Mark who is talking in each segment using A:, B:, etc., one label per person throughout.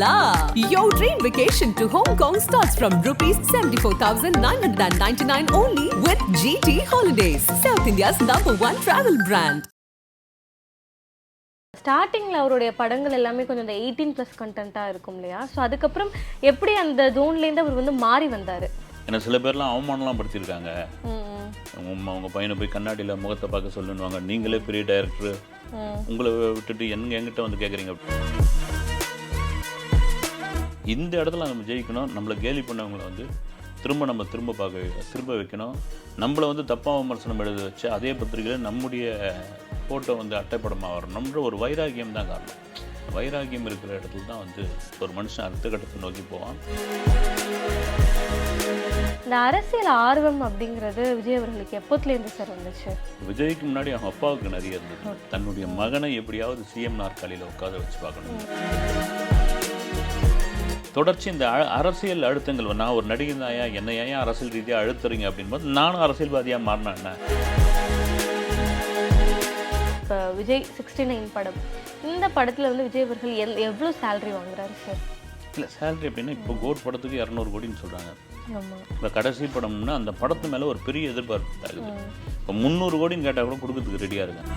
A: la! Your dream vacation to Hong Kong starts from rupees 74,999 only with GT Holidays, South India's #1 travel brand.
B: ஸ்டார்டிங்கில் அவருடைய படங்கள் எல்லாமே கொஞ்சம் இந்த 18+ கண்டென்ட்டாக இருக்கும் இல்லையா? ஸோ அதுக்கப்புறம் எப்படி அந்த ஜோன்லேருந்து அவர் வந்து மாறி வந்தார்?
C: ஏன்னா சில பேர்லாம் அவமானம்லாம் படுத்தியிருக்காங்க. உங்கள் பையனை போய் கண்ணாடியில் முகத்தை பார்க்க சொல்லுவாங்க, நீங்களே பெரிய டைரக்டர், உங்களை விட்டுட்டு எங்கிட்ட வந்து கேட்குறீங்க. இந்த இடத்துல நம்ம ஜெயிக்கணும். நம்மளை கேலி பண்ணவங்களை வந்து திரும்ப வைக்கணும். நம்மளை வந்து தப்பாக விமர்சனம் எழுத வச்சு அதே பத்திரிகையில் நம்முடைய ஃபோட்டோ வந்து அட்டைப்படமாக வரணும்ன்ற ஒரு வைராகியம் தான் காரணம். வைராகியம் இருக்கிற இடத்துல தான் வந்து ஒரு மனுஷன் அடுத்த கட்டத்தை நோக்கி போவான்.
B: இந்த அரசியல் ஆர்வம் அப்படிங்கிறது விஜய் அவர்களுக்கு எப்போத்துலேருந்து சார் வந்துச்சு?
C: விஜய்க்கு முன்னாடி அவங்க அப்பாவுக்கு நிறைய இருந்தது. தன்னுடைய மகனை எப்படியாவது சிஎம் நாற்காலியில் உட்கார வச்சு பார்க்கணும். தொடர்ச்சி இந்த அரசியல் அழுத்தங்கள், நான் ஒரு நடிகை தாயா, என்னை ஏன் அரசியல் ரீதியாக அழுத்துறீங்க அப்படின்போது நானும் அரசியல்வாதியாக மாறினேன். என்ன
B: இப்போ விஜய் 69 படம், இந்த படத்தில் வந்து விஜய் அவர்கள் எவ்வளோ சேலரி வாங்குறாரு சார்?
C: இல்லை சேலரி அப்படின்னா இப்போ கோட் படத்துக்கு 200 கோடின்னு சொல்கிறாங்க.
B: ஆமாம்.
C: இப்போ கடைசி படம்னா அந்த படத்து மேலே ஒரு பெரிய எதிர்பார்ப்பு ஆகுது. இப்போ 300 கோடின்னு கேட்டால் கூட கொடுக்கறதுக்கு ரெடியாக இருக்கேன்.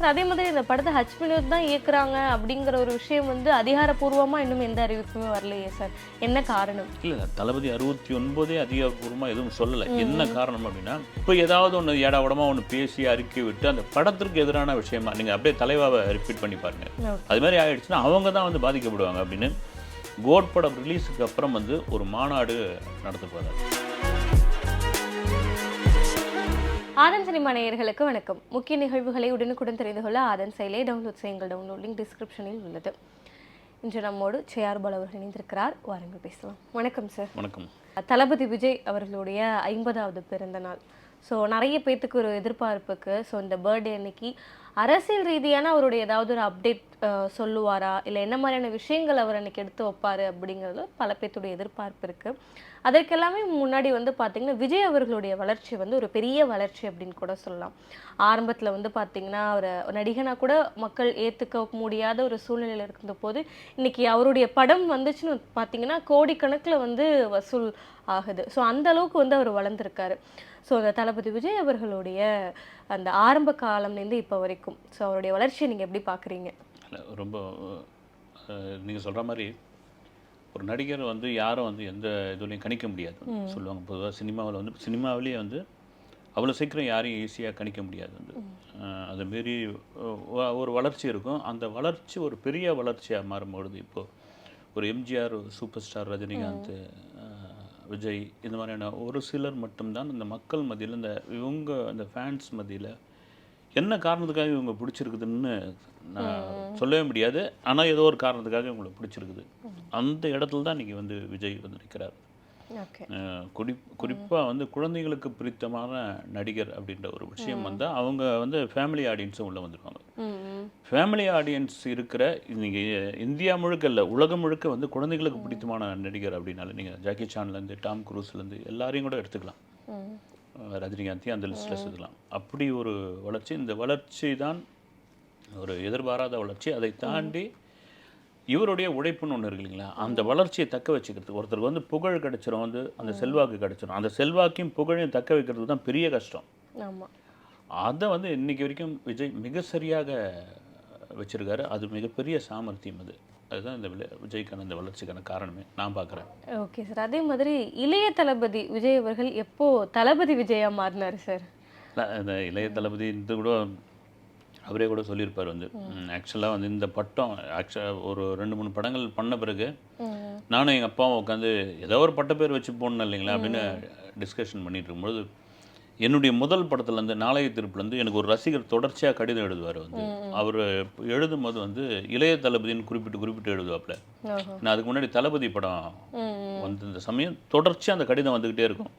B: அதே மாதிரி இந்த படத்தை ஹச் வினோத் தான் இயக்குறாங்க அப்படிங்கிற ஒரு விஷயம் வந்து அதிகாரப்பூர்வமாக இன்னும் எந்த அறிவிப்புமே வரலையே சார், என்ன காரணம்?
C: இல்லை, தளபதி 69 அதிகாரப்பூர்வமாக எதுவும் சொல்லலை. என்ன காரணம் அப்படின்னா, இப்போ ஏதாவது ஒன்று ஏடாவிடமாக ஒன்று பேசி அறிக்கை விட்டு அந்த படத்திற்கு எதிரான விஷயமா நீங்கள் அப்படியே தலைவாவை ரிப்பீட் பண்ணி பாருங்க. அது மாதிரி ஆகிடுச்சுன்னா அவங்க தான் வந்து பாதிக்கப்படுவாங்க அப்படின்னு கோட் படம் ரிலீஸுக்கு அப்புறம் வந்து ஒரு மாநாடு நடத்த போகிறார்.
B: ஆதன் சினிமா நேயர்களுக்கு வணக்கம். முக்கிய நிகழ்வுகளை உடனுக்குடன் தெரிந்து கொள்ள ஆதன் செயலை டவுன்லோட் செய்யுங்கள். டவுன்லோட் லிங்க் டிஸ்கிரிப்ஷனில் உள்ளது. இன்று நம்மோடு சேஆர்பால் அவர்கள் இணைந்திருக்கிறார். வாருங்கள் பேசலாம். வணக்கம் சார்.
C: வணக்கம்.
B: தளபதி விஜய் அவர்களுடைய 50வது பிறந்த நாள். ஸோ நிறைய பேர்த்துக்கு ஒரு எதிர்பார்ப்புக்கு, ஸோ இந்த பர்த்டே அன்னைக்கு அரசியல் ரீதியான அவருடைய ஏதாவது ஒரு அப்டேட் சொல்லுவாரா, இல்லை என்ன மாதிரியான விஷயங்கள் அவர் அன்றைக்கி எடுத்து வைப்பார் அப்படிங்கிறது பல பேர்த்துடைய எதிர்பார்ப்பு இருக்குது. அதற்கெல்லாமே முன்னாடி வந்து பார்த்திங்கன்னா விஜய் அவர்களுடைய வளர்ச்சி வந்து ஒரு பெரிய வளர்ச்சி அப்படின்னு கூட சொல்லலாம். ஆரம்பத்தில் வந்து பார்த்திங்கன்னா அவர் நடிகனாக கூட மக்கள் ஏற்றுக்க முடியாத ஒரு சூழ்நிலையில் இருந்த போது இன்றைக்கி அவருடைய படம் வந்துச்சுன்னு பார்த்திங்கன்னா கோடிக்கணக்கில் வந்து வசூல் ஆகுது. ஸோ அந்த அளவுக்கு வந்து அவர் வளர்ந்துருக்காரு. ஸோ அந்த தளபதி விஜய் அவர்களுடைய அந்த ஆரம்ப காலம்லேருந்து இப்போ வரைக்கும் ஸோ அவருடைய வளர்ச்சியை நீங்கள் எப்படி பார்க்குறீங்க?
C: ரொம்ப நீங்கள் சொல்கிற மாதிரி ஒரு நடிகர் வந்து யாரும் வந்து எந்த இதுலையும் கணிக்க முடியாது சொல்லுவாங்க. பொதுவாக சினிமாவிலேயே வந்து அவ்வளோ சீக்கிரம் யாரையும் ஈஸியாக கணிக்க முடியாது. வந்து அதுமாரி ஒரு வளர்ச்சி இருக்கும். அந்த வளர்ச்சி ஒரு பெரிய வளர்ச்சியாக மாறும்பொழுது இப்போது ஒரு எம்ஜிஆர், சூப்பர் ஸ்டார் ரஜினிகாந்த், விஜய், இந்த மாதிரியான ஒரு சிலர் மட்டும்தான் இந்த மக்கள் மத்தியில் இந்த ஃபேன்ஸ் மத்தியில் என்ன காரணத்துக்காக இவங்க பிடிச்சிருக்குதுன்னு நான் சொல்லவே முடியாது. ஆனால் ஏதோ ஒரு காரணத்துக்காக இவங்களுக்கு பிடிச்சிருக்குது. அந்த இடத்துல தான் இன்றைக்கி வந்து விஜய் வந்து நிற்கிறார். குறிப்பாக வந்து குழந்தைகளுக்கு பிடித்தமான நடிகர் அப்படின்ற ஒரு விஷயம் வந்தால் அவங்க வந்து ஃபேமிலி ஆடியன்ஸும் உள்ளே வந்துடுவாங்க. ஃபேமிலி ஆடியன்ஸ் இருக்கிற நீங்கள் இந்தியா முழுக்க இல்லை, உலகம் முழுக்க வந்து குழந்தைகளுக்கு பிடித்தமான நடிகர் அப்படின்னால நீங்கள் ஜாக்கி சான்லேருந்து டாம் குரூஸ்லேருந்து எல்லாரையும் கூட எடுத்துக்கலாம், ரஜினிகாந்தையும் அந்த லிஸ்ட்டில் சேர்த்துக்கலாம். அப்படி ஒரு வளர்ச்சி. இந்த வளர்ச்சி தான் ஒரு எதிர்பாராத வளர்ச்சி. அதை தாண்டி இவருடைய உழைப்புன்னு ஒன்று இருக்கு இல்லைங்களா, அந்த வளர்ச்சியை தக்க வச்சுக்கிறதுக்கு ஒருத்தருக்கு வந்து புகழ் கிடச்சிரும், வந்து அந்த செல்வாக்கு கிடச்சிரும். அந்த செல்வாக்கையும் புகழையும் தக்க வைக்கிறதுக்கு தான் பெரிய கஷ்டம். அதை வந்து இன்றைக்கி வரைக்கும் விஜய் மிக சரியாக வச்சுருக்காரு. அது மிகப்பெரிய சாமர்த்தியம். அதுதான் இந்த விஜய்க்கான இந்த வளர்ச்சிக்கான காரணமே நான் பார்க்குறேன்.
B: Okay sir. அதே மாதிரி இளைய தளபதி விஜய் அவர்கள் எப்போது தளபதி விஜயாக மாறினார் சார்?
C: இந்த இளைய தளபதி இது கூட அவரே கூட சொல்லியிருப்பார். வந்து ஆக்சுவலாக வந்து இந்த பட்டம் ஒரு 2-3 படங்கள் பண்ண பிறகு நானும் எங்கள் அப்பாவும் உட்காந்து ஏதோ ஒரு பட்ட பேர் வச்சு போடணும் இல்லைங்களா அப்படின்னு டிஸ்கஷன் பண்ணிட்டு இருக்கும்போது என்னுடைய முதல் படத்துலேருந்து நாளைய திருப்புலேருந்து எனக்கு ஒரு ரசிகர் தொடர்ச்சியாக கடிதம் எழுதுவார். வந்து அவர் எழுதும்போது வந்து இளைய தளபதின்னு குறிப்பிட்டு எழுதுவாப்புல. நான் அதுக்கு முன்னாடி தளபதி படம் வந்து இந்த சமயம் தொடர்ச்சியாக அந்த கடிதம் வந்துக்கிட்டே இருக்கும்.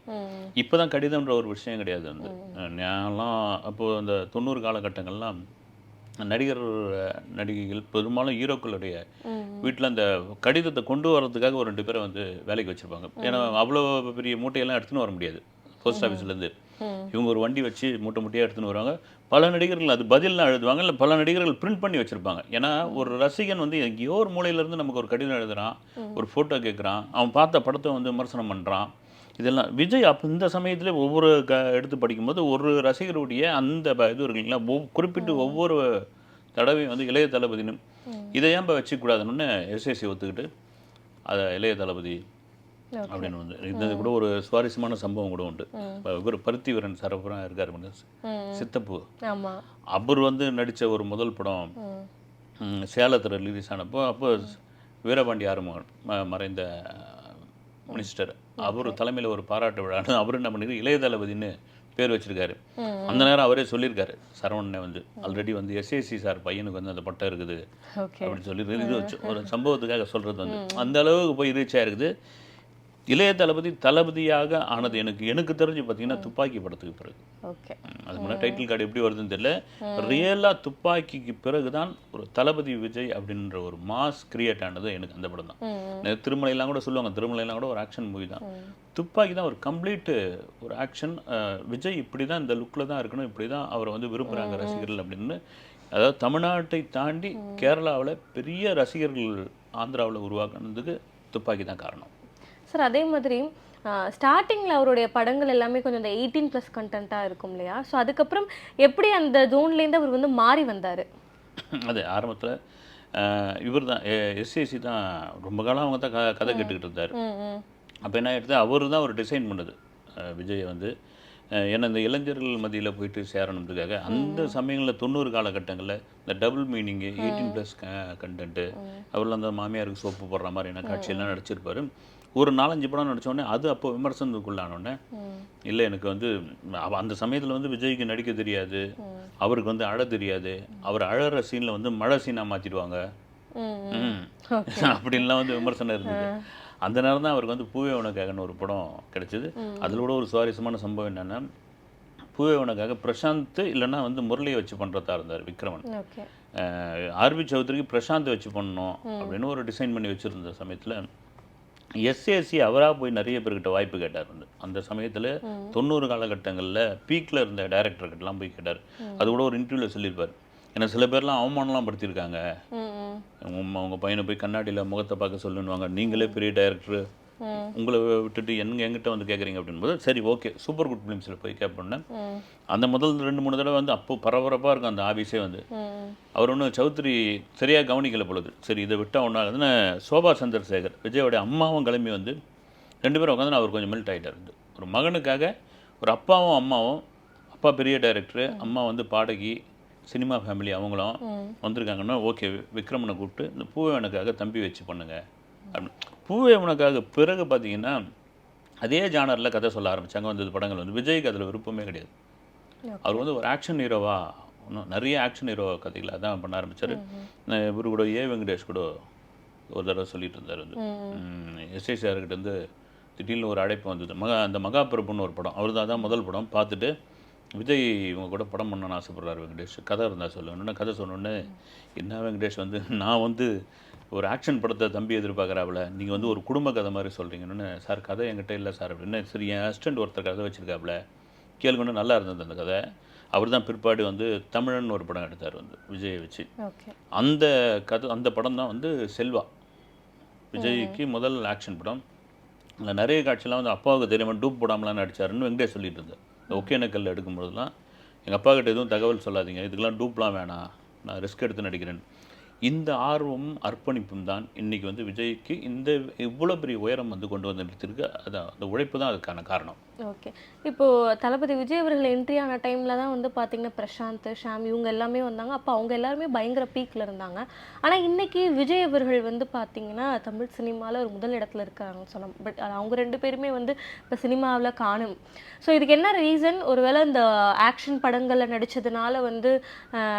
C: இப்போ தான் கடிதம்ன்ற ஒரு விஷயம் கிடையாது. வந்து நான்லாம் அப்போது அந்த 90 காலகட்டங்கள்லாம் நடிகைகள் பெரும்பாலும் ஹீரோக்களுடைய வீட்டில் அந்த கடிதத்தை கொண்டு வரதுக்காக ஒரு 2 பேரை வந்து வேலைக்கு வச்சுருப்பாங்க. ஏன்னா அவ்வளோ பெரிய மூட்டையெல்லாம் எடுத்துன்னு வர முடியாது போஸ்ட் ஆஃபீஸ்லேருந்து. இவங்க ஒரு வண்டி வச்சு மூட்டை மூட்டையாக எடுத்துன்னு வருவாங்க. பல நடிகர்கள் அது பதில்லாம் எழுதுவாங்க, இல்லை பல நடிகர்கள் பிரிண்ட் பண்ணி வச்சுருப்பாங்க. ஏன்னா ஒரு ரசிகன் வந்து எங்கேயோ ஒரு மூலையிலேருந்து நமக்கு ஒரு கடிதம் எழுதுகிறான், ஒரு ஃபோட்டோ கேட்குறான், அவன் பார்த்த படத்தை வந்து விமர்சனம் பண்ணுறான். இதெல்லாம் விஜய் அப்போ இந்த சமயத்தில் ஒவ்வொரு எடுத்து படிக்கும்போது ஒரு ரசிகருடைய அந்த இது இருக்குங்களா, குறிப்பிட்டு ஒவ்வொரு தடவையும் வந்து இளைய தளபதினு இதை ஏன் வச்சுக்கூடாதுன்னு எஸ்ஏசி ஒத்துக்கிட்டு அதை இளைய தளபதி அப்படின்னு வந்து இது கூட ஒரு சுவாரஸ்யமான சம்பவம் கூட உண்டு. இவர் பருத்திவீரன் சரபுரம் இருக்காரு சித்தப்பு, அவர் வந்து நடித்த ஒரு முதல் படம் சேலத்தில் ரிலீஸ் ஆனப்போ, அப்போ வீரபாண்டி ஆறுமுகன் மறைந்த மினிஸ்டர் அவர் தலைமையில் ஒரு பாராட்டு விழான்னு அவர் என்ன பண்ணிரு இளைய தளபதினு பேர் வச்சிருக்காரு. அந்த நேரம் அவரே சொல்லியிருக்காரு, சரவணனை வந்து ஆல்ரெடி வந்து எஸ்ஏசி சார் பையனுக்கு வந்து அந்த பட்டம் இருக்குது அப்படின்னு சொல்லி இது வச்சு ஒரு சம்பவத்துக்காக சொல்கிறது வந்து அந்த அளவுக்கு போய் ரீச் ஆயிருக்குது. இளைய தளபதி தளபதியாக ஆனது எனக்கு தெரிஞ்சு பார்த்தீங்கன்னா துப்பாக்கி படத்துக்கு பிறகு. அது முன்னாடி டைட்டில் கார்டு எப்படி வருதுன்னு தெரியல. ரியலாக துப்பாக்கிக்கு பிறகு தான் ஒரு தளபதி விஜய் அப்படின்ற ஒரு மாஸ் கிரியேட் ஆனது எனக்கு அந்த படம் தான். திருமலையெல்லாம் கூட சொல்லுவாங்க, திருமலையெல்லாம் கூட ஒரு ஆக்ஷன் மூவி தான். துப்பாக்கி தான் ஒரு கம்ப்ளீட்டு ஒரு ஆக்ஷன். விஜய் இப்படி தான் இந்த லுக்கில் தான் இருக்கணும், இப்படி தான் அவரை வந்து விரும்புகிறாங்க ரசிகர்கள் அப்படின்னு. அதாவது தமிழ்நாட்டை தாண்டி கேரளாவில் பெரிய ரசிகர்கள் ஆந்திராவில் உருவாக்குனதுக்கு துப்பாக்கி தான் காரணம்.
B: சார் அதே மாதிரி ஸ்டார்டிங்கில் அவருடைய படங்கள் எல்லாமே கொஞ்சம் இந்த 18+ கண்டென்ட்டாக இருக்கும் இல்லையா? ஸோ அதுக்கப்புறம் எப்படி அந்த ஜோன்லேருந்து அவர் வந்து மாறி வந்தார்?
C: அது ஆரம்பத்தில் இவர் தான் எஸ்ஏசி தான் ரொம்ப காலம் அவங்க தான் கதை கேட்டுக்கிட்டு இருந்தார். அப்போ என்ன ஆகிடுது, அவர் தான் ஒரு டிசைன் பண்ணுது விஜயை வந்து. ஏன்னா இந்த இளைஞர்கள் மத்தியில் போயிட்டு சேரணுன்றதுக்காக அந்த சமயங்களில் 90 காலகட்டங்களில் இந்த டபுள் மீனிங்கு 18+ கண்டென்ட்டு அவரில் அந்த மாமியாருக்கு சோப்பு போடுற மாதிரியான காட்சியெல்லாம் நடிச்சிருப்பார். ஒரு 4-5 படம் நடித்தோடனே அது அப்போ விமர்சனத்துக்குள்ளானோடனே இல்லை எனக்கு வந்து அந்த சமயத்தில் வந்து விஜய்க்கு நடிக்க தெரியாது, அவருக்கு வந்து அழ தெரியாது, அவர் அழகிற சீனில் வந்து மழை சீனாக மாற்றிடுவாங்க அப்படின்லாம் வந்து விமர்சனம் இருந்தது. அந்த நேரம் தான் அவருக்கு வந்து பூவே உனக்காகன்னு ஒரு படம் கிடைச்சிது. அதில் கூட ஒரு சுவாரஸ்யமான சம்பவம் என்னென்னா, பூவே உனக்காக பிரசாந்த் இல்லைன்னா வந்து முரளியை வச்சு பண்ணுறதா இருந்தார் விக்ரமன். ஆர்பி சௌத்ரிக்கு பிரசாந்த் வச்சு பண்ணணும் அப்படின்னு ஒரு டிசைன் பண்ணி வச்சுருந்த சமயத்தில் எஸ்ஏசி அவராக போய் நிறைய பேர்கிட்ட வாய்ப்பு கேட்டார். வந்து அந்த சமயத்தில் 90 காலகட்டங்களில் பீக்கில் இருந்த டைரக்டர்கிட்டலாம் போய் கேட்டார். அது கூட ஒரு இன்டர்வியூவில் சொல்லியிருப்பார். ஏன்னா சில பேர்லாம் அவமானம்லாம் படுத்தியிருக்காங்க, உங்கள் பையனை போய் கண்ணாடியில் முகத்தை பார்க்க சொல்லுவாங்க, நீங்களே பெரிய டைரக்டரு, உங்களை விட்டுட்டு எங்கிட்ட வந்து கேட்குறீங்க அப்படின்போது சரி ஓகே சூப்பர் குட் ஃபிலிம்ஸில் போய் கேட்பேன். அந்த முதல் 2-3 தடவை வந்து அப்போ பரபரப்பாக இருக்கும் அந்த ஆஃபீஸே வந்து. அவர் ஒன்றும் சௌத்ரி சரியாக கவனிக்கலை பொழுது. சரி இதை விட்டால் ஒன்றாகுதுன்னு சோபா சந்திரசேகர் விஜயோடைய அம்மாவும் கிளம்பி வந்து 2 பேரும் உட்காந்து அவர் கொஞ்சம் மெல்ட் ஆகிட்டார். ஒரு மகனுக்காக ஒரு அப்பாவும் அம்மாவும், அப்பா பெரிய டைரக்டரு, அம்மா வந்து பாடகி, சினிமா ஃபேமிலி அவங்களும் வந்திருக்காங்கன்னா ஓகே விக்ரமனை கூப்பிட்டு இந்த பூவேவனுக்காக தம்பி வச்சு பண்ணுங்க அப்படின்னு. பூவேவனுக்காக பிறகு பார்த்தீங்கன்னா அதே ஜானரில் கதை சொல்ல ஆரம்பித்தாங்க. வந்தது படங்கள் வந்து விஜய்க்கு அதில் விருப்பமே கிடையாது. அவர் வந்து ஒரு ஆக்ஷன் ஹீரோவா இன்னும் நிறைய ஆக்ஷன் ஹீரோ கதைகளை அதான் பண்ண ஆரம்பித்தார். இவர் கூட வெங்கடேஷ் கூட ஒரு தடவை சொல்லிட்டு இருந்தார். வந்து எஸ்ஐ சார்கிட்ட வந்து திடீர்னு ஒரு அழைப்பு வந்தது. அந்த மகாபிரபுன்னு ஒரு படம், அவர் தான் முதல் படம் பார்த்துட்டு விஜய் இவங்க கூட படம் பண்ணணும்னு ஆசைப்படுறாரு வெங்கடேஷ், கதை இருந்தால் சொல்லுவேன். கதை சொன்னோன்னே என்ன வெங்கடேஷ் வந்து நான் வந்து ஒரு ஆக்ஷன் படத்தை தம்பி எதிர்பார்க்குறாப்புல, நீங்கள் வந்து ஒரு குடும்ப கதை மாதிரி சொல்கிறீங்கன்னு. சார் கதை என்கிட்ட இல்லை சார் அப்படின்னு. சரி என் அசிஸ்டண்ட் ஒருத்தர் கதை வச்சுருக்காப்புல கேளுங்கன்னு. நல்லா இருந்தது அந்த கதை. அவர் தான் பிற்பாடு வந்து தமிழன் ஒரு படம் எடுத்தார் வந்து விஜயை வச்சு. அந்த கதை அந்த படம் தான் வந்து செல்வா, விஜய்க்கு முதல் ஆக்ஷன் படம். அதில் நிறைய காட்சியெலாம் வந்து அப்பாவுக்கு தெரியாமல் டூப் போடாமலாம் நடிச்சாருன்னு வெங்கடேஷ் சொல்லிட்டு இருந்தார். ஒகேனக்கல் எடுக்கும்போதெல்லாம் எங்கள் அப்பா கிட்ட எதுவும் தகவல் சொல்லாதீங்க, இதுக்கெல்லாம் டூப்லாம் வேணாம், நான் ரிஸ்க் எடுத்து நடிக்கிறேன். இந்த ஆர்வமும் அர்ப்பணிப்பும் தான் இன்றைக்கி வந்து விஜய்க்கு இந்த இவ்வளோ பெரிய உயரம் வந்து கொண்டு வந்து நிறுத்திருக்கு. அதான் அந்த உழைப்பு தான் அதுக்கான காரணம்.
B: ஓகே, இப்போது தளபதி விஜய் அவர்கள் என்ட்ரி ஆன டைமில் தான் வந்து பார்த்திங்கன்னா பிரசாந்த், ஷாம் இவங்க எல்லாமே வந்தாங்க. அப்போ அவங்க எல்லாருமே பயங்கர பீக்கில் இருந்தாங்க. ஆனால் இன்றைக்கி விஜய் அவர்கள் வந்து பார்த்திங்கன்னா தமிழ் சினிமாவில் ஒரு முதல் இடத்துல இருக்காங்க சொன்னோம். பட் அவங்க 2 பேருமே வந்து இப்போ சினிமாவில் காணும். ஸோ இதுக்கு என்ன ரீசன்? ஒருவேளை இந்த ஆக்ஷன் படங்களில் நடித்ததுனால வந்து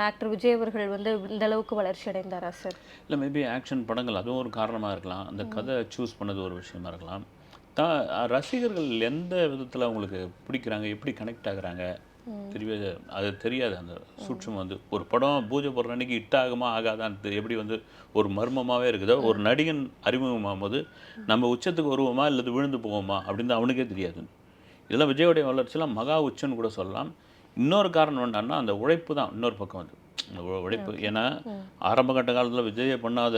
B: ஆக்டர் விஜய் அவர்கள் வந்து இந்த அளவுக்கு வளர்ச்சி அடைந்தாரா சார்?
C: இல்லை, மேபி ஆக்ஷன் படங்கள் அதுவும் ஒரு காரணமாக இருக்கலாம். அந்த கதை சூஸ் பண்ணது ஒரு விஷயமா இருக்கலாம். ரசிகர்கள் எந்த விதத்தில் அவங்களுக்கு பிடிக்கிறாங்க, எப்படி கனெக்ட் ஆகுறாங்க தெரியாது. அது தெரியாது. அந்த சூட்சம் வந்து ஒரு படம் பூஜை போடுற அன்றைக்கி ஹிட் ஆகுமா ஆகாதான்னு எப்படி வந்து ஒரு மர்மமாகவே இருக்குதோ, ஒரு நடிகன் அறிமுகமாகும் போது நம்ம உச்சத்துக்கு வருவோமா இல்லை விழுந்து போவோமா அப்படின்னு அவனுக்கே தெரியாது. இதெல்லாம் விஜயோடைய வளர்ச்சியெல்லாம் மகா உச்சன்னு கூட சொல்லலாம். இன்னொரு காரணம் என்னன்னா அந்த உழைப்பு தான் இன்னொரு பக்கம் வந்து அந்த உழைப்பு. ஏன்னா ஆரம்ப கட்ட காலத்தில் விஜயை பண்ணாத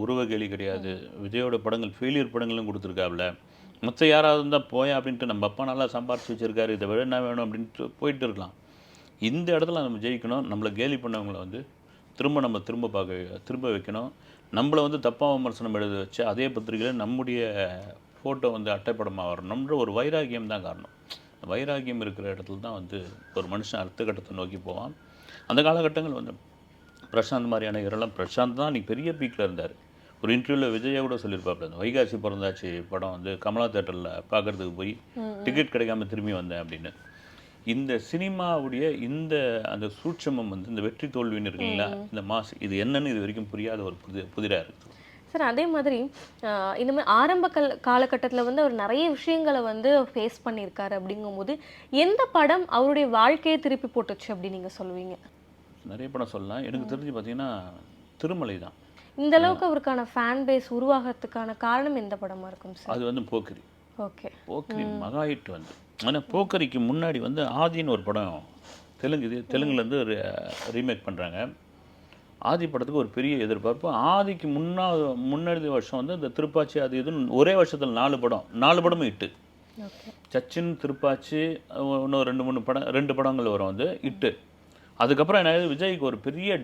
C: உருவகேலி கிடையாது. விஜயோட படங்கள் ஃபெயிலியர் படங்களும் கொடுத்துருக்காப்புல. மற்ற யாராவது இருந்தால் போயா அப்படின்ட்டு நம்ம அப்பா நல்லா சம்பாரிச்சு வச்சுருக்காரு, இதை விட என்ன வேணும் அப்படின்ட்டு போயிட்டு இருக்கலாம். இந்த இடத்துல நம்ம ஜெயிக்கணும். நம்மளை கேலி பண்ணவங்களை வந்து நம்ம திரும்ப வைக்கணும். நம்மளை வந்து தப்பாக விமர்சனம் எழுத வச்சு அதே பத்திரிகையில் நம்முடைய ஃபோட்டோ வந்து அட்டைப்படமாக வரணுன்ற ஒரு வைராகியம் தான் காரணம். வைராகியம் இருக்கிற இடத்துல தான் வந்து ஒரு மனுஷன் அடுத்த கட்டத்தை நோக்கி போவான். அந்த காலகட்டங்கள் வந்து பிரசாந்த் மாதிரியான இதெல்லாம் பிரசாந்த் தான் அன்றைக்கி பெரிய பீக்கில் இருந்தார். ஒரு இன்டர்வியூவில் விஜயை கூட சொல்லியிருப்பாப்புல, அந்த வைகாசி பிறந்தாச்சு படம் வந்து கமலா தேட்டரில் பார்க்குறதுக்கு போய் டிக்கெட் கிடைக்காம திரும்பி வந்தேன் அப்படின்னு. இந்த சினிமாவுடைய அந்த சூட்சமம் வந்து இந்த வெற்றி தோல்வின்னு இருக்குங்களா, இந்த மாஸ் இது என்னன்னு இது வரைக்கும் புரியாத ஒரு புதிராக இருக்குது
B: சார். அதே மாதிரி இந்த மாதிரி ஆரம்ப காலகட்டத்தில் வந்து அவர் நிறைய விஷயங்களை வந்து ஃபேஸ் பண்ணியிருக்காரு. அப்படிங்கும்போது எந்த படம் அவருடைய வாழ்க்கையை திருப்பி போட்டுச்சு அப்படின்னு நீங்கள் சொல்லுவீங்க?
C: நிறைய படம் சொல்லலாம். எனக்கு தெரிஞ்சு பார்த்தீங்கன்னா திருமலை தான்.
B: இந்த அளவுக்கு அவருக்கான ஃபேன் பேஸ் உருவாகிறதுக்கான காரணம் எந்த படமாக இருக்கும் சார்?
C: அது வந்து போக்கிரி.
B: ஓகே,
C: போக்கிரி மகா ஹிட் வந்து. ஆனால் போக்கரிக்கு முன்னாடி வந்து ஆதின்னு ஒரு படம் தெலுங்குலேருந்து ரீமேக் பண்ணுறாங்க. ஆதி படத்துக்கு ஒரு பெரிய எதிர்பார்ப்பு. ஆதிக்கு முன்னாடி வருஷம் வந்து இந்த திருப்பாச்சி அது இதுன்னு ஒரே வருஷத்தில் 4 படமும் இட்டு. சச்சின், திருப்பாச்சி, இன்னும் 2 படங்கள் வரும் வந்து இட்டு. அதுக்கப்புறம் என்ன விஜய்க்கு ஒரு பெரிய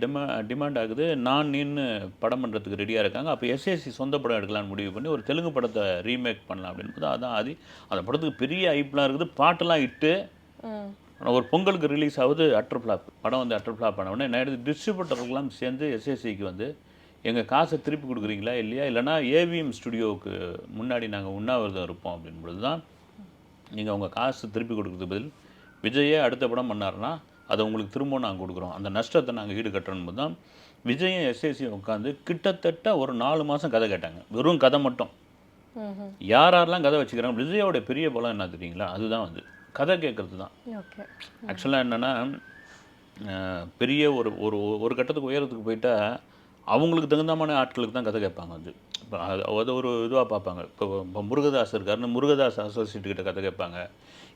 C: டிமாண்ட் ஆகுது. நான் நீன்னு படம் பண்ணுறதுக்கு ரெடியாக இருக்காங்க. அப்போ எஸ்எஸ்சி சொந்த படம் எடுக்கலான்னு முடிவு பண்ணி ஒரு தெலுங்கு படத்தை ரீமேக் பண்ணலாம் அப்படின்னு அதான் ஆதி. அந்த படத்துக்கு பெரிய ஐப்லாம் இருக்குது, பாட்டெல்லாம் இட்டு. ஒரு பொங்கலுக்கு ரிலீஸ் ஆகுது, அட்டர் ஃப்ளாப். படம் வந்து அட்டர் ஃப்ளாப் பண்ண உடனே என்ன ஆயிடுது, டிஸ்ட்ரிபியூட்டர்கள்லாம் சேர்ந்து எஸ்எஸ்சிக்கு வந்து எங்கள் காசை திருப்பி கொடுக்குறீங்களா இல்லையா, இல்லைனா ஏவிஎம் ஸ்டுடியோவுக்கு முன்னாடி நாங்கள் உண்ணாவிரதம் இருப்போம் அப்படின்பொழுது தான் நீங்கள் உங்கள் காசு திருப்பி கொடுக்குறது பதில் விஜயே அடுத்த படம் பண்ணாருன்னா அதை உங்களுக்கு திரும்ப நாங்கள் கொடுக்குறோம், அந்த நஷ்டத்தை நாங்கள் ஈடு கட்டுறோம் தான் விஜயும் எஸ்எஸ்சியும் உட்காந்து கிட்டத்தட்ட ஒரு 4 மாதம் கதை கேட்டாங்க. வெறும் கதை மட்டும். யாரெல்லாம் கதை வச்சுக்கிறாங்க. விஜயோட பெரிய பலம் என்ன தெரியுங்களா, அதுதான் வந்து கதை கேட்குறது தான். ஆக்சுவலாக என்னென்னா பெரிய ஒரு கட்டத்துக்கு உயரத்துக்கு போயிட்டா அவங்களுக்கு தகுந்தமான ஆட்களுக்கு தான் கதை கேட்பாங்க வந்து. இப்போ அது ஒரு இதுவாக பார்ப்பாங்க. இப்போ முருகதாஸ் இருக்காருன்னு முருகதாஸ் அசோசியேட்டுக்கிட்ட கதை கேட்பாங்க.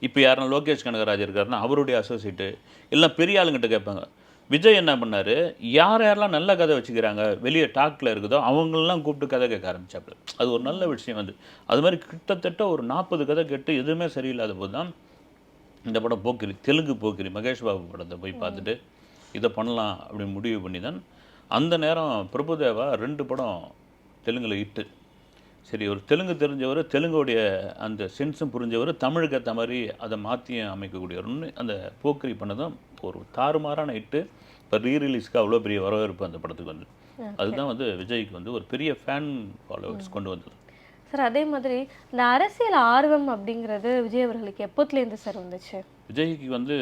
C: இப்போ யாருன்னா லோகேஷ் கனகராஜ் இருக்காருன்னா அவருடைய அசோசியேட்டு எல்லாம் பெரிய ஆளுங்கிட்ட கேட்பாங்க. விஜய் என்ன பண்ணார், யாரெல்லாம் நல்ல கதை வச்சுக்கிறாங்க வெளியே டாக்கில் இருக்குதோ அவங்களெலாம் கூப்பிட்டு கதை கேட்க ஆரம்பிச்சாப்புல. அது ஒரு நல்ல விஷயம் வந்து. அது மாதிரி கிட்டத்தட்ட ஒரு 40 கதை கேட்டு எதுவுமே சரியில்லாத போது தான் இந்த படம் போக்கிரி, தெலுங்கு போக்கிரி, மகேஷ் பாபு படத்தை போய் பார்த்துட்டு இதை பண்ணலாம் அப்படின்னு முடிவு பண்ணி தான் அந்த நேரம் பிரபுதேவா 2 படம் தெலுங்கில் இட்டு. சரி, ஒரு தெலுங்கு தெரிஞ்சவர், தெலுங்குடைய அந்த சென்ஸும் புரிஞ்சவர், தமிழுக்கு ஏற்ற மாதிரி அதை மாற்றியும் அமைக்கக்கூடியவர்னு அந்த போக்கிரி பண்ணதும் ஒரு தாறுமாறான இட்டு. இப்போ ரீரிலீஸ்க்கு அவ்வளோ பெரிய வரவேற்பு அந்த படத்துக்கு வந்து. அதுதான் வந்து விஜய்க்கு வந்து ஒரு பெரிய ஃபேன் ஃபாலோவர்ஸ் கொண்டு வந்தது.
B: சார், அதே மாதிரி இந்த அரசியல் ஆர்வம் அப்படிங்கிறது விஜய் அவர்களுக்கு எப்போத்துலேருந்து சார் வந்துச்சு?
C: விஜய்க்கு வந்து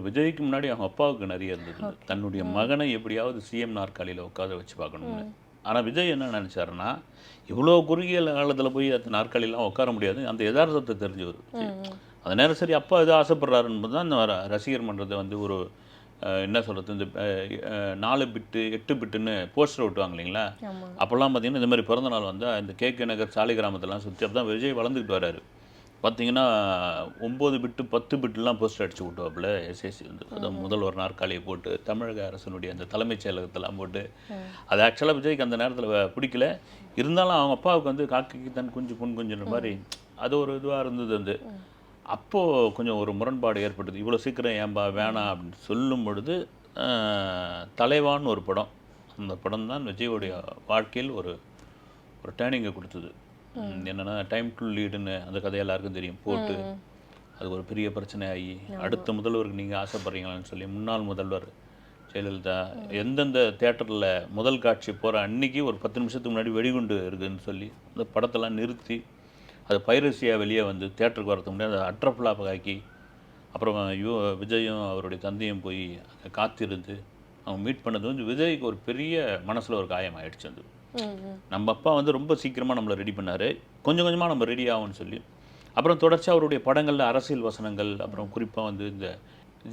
C: விஜய்க்கு முன்னாடி அவங்க அப்பாவுக்கு நிறைய இருந்தது. தன்னுடைய மகனை எப்படியாவது சிஎம் நாற்காலியில் உட்கார வச்சு பார்க்கணும்னு. ஆனால் விஜய் என்ன நினச்சாருன்னா, இவ்வளோ குறுகிய காலத்தில் போய் அந்த நாற்காலியெல்லாம் உட்கார முடியாது, அந்த யதார்த்தத்தை தெரிஞ்சவர். அந்த நேரம் சரி அப்பா எதோ ஆசைப்படுறாருன்னு தான் இந்த ரசிகர் மன்றத்தை வந்து ஒரு என்ன சொல்கிறது, இந்த 4 பிட்டு 8 பிட்டுன்னு போஸ்டர் ஓட்டுவாங்க இல்லைங்களா. அப்போல்லாம் பார்த்தீங்கன்னா இந்த மாதிரி பிறந்தநாள் வந்து இந்த கேகே நகர் சாலை கிராமத்தெல்லாம் சுற்றி அப்போ தான் விஜய் வளர்ந்துக்கிட்டு வர்றாரு. பார்த்தீங்கன்னா 9 பிட்டு 10 பிட்டுலாம் போஸ்டர் அடிச்சு விட்டுவாப்புல எஸ்எஸ்சி வந்து. அதான் முதல்வர் நாற்காலியை போட்டு தமிழக அரசனுடைய அந்த தலைமைச் செயலகத்தெல்லாம் போட்டு. அது ஆக்சுவலாக விஜய்க்கு அந்த நேரத்தில் பிடிக்கல. இருந்தாலும் அவங்க அப்பாவுக்கு வந்து காக்கைக்கு தன் குஞ்சு பொன் குஞ்சுன்ற மாதிரி அது ஒரு இதுவாக இருந்தது வந்து. அப்போது கொஞ்சம் ஒரு முரண்பாடு ஏற்பட்டது. இவ்வளோ சீக்கிரம் ஏன்பா வேணாம் அப்படின்னு சொல்லும் பொழுது தலைவான்னு ஒரு படம், அந்த படம் தான் விஜயோடைய வாழ்க்கையில் ஒரு டேர்னிங்கை கொடுத்தது. என்னென்னா டைம் டு லீடுன்னு அந்த கதை எல்லாருக்கும் தெரியும். போட்டு அது ஒரு பெரிய பிரச்சனை ஆகி அடுத்த முதல்வருக்கு நீங்கள் ஆசைப்பட்றீங்களான்னு சொல்லி முன்னாள் முதல்வர் ஜெயலலிதா எந்தெந்த தேட்டரில் முதல் காட்சி போகிற அன்றைக்கி ஒரு 10 நிமிஷத்துக்கு முன்னாடி வெடிகுண்டு இருக்குதுன்னு சொல்லி அந்த படத்தெல்லாம் நிறுத்தி அது பைரசியாக வெளியே வந்து தேட்டருக்கு வரதுக்கு முன்னாடி அதை அட்டர் ஃப்ளாப் ஆக்கி அப்புறம் விஜயும் அவருடைய தந்தையும் போய் அங்கே காத்திருந்து அவங்க மீட் பண்ணது வந்து விஜய்க்கு ஒரு பெரிய மனசில் ஒரு காயம் ஆகிடுச்சு. அது நம்ம அப்பா வந்து ரொம்ப சீக்கிரமாக நம்மளை ரெடி பண்ணார், கொஞ்சம் கொஞ்சமாக நம்ம ரெடி ஆகும்னு சொல்லி. அப்புறம் தொடர்ச்சி அவருடைய படங்களில் அரசியல் வசனங்கள், அப்புறம் குறிப்பாக வந்து இந்த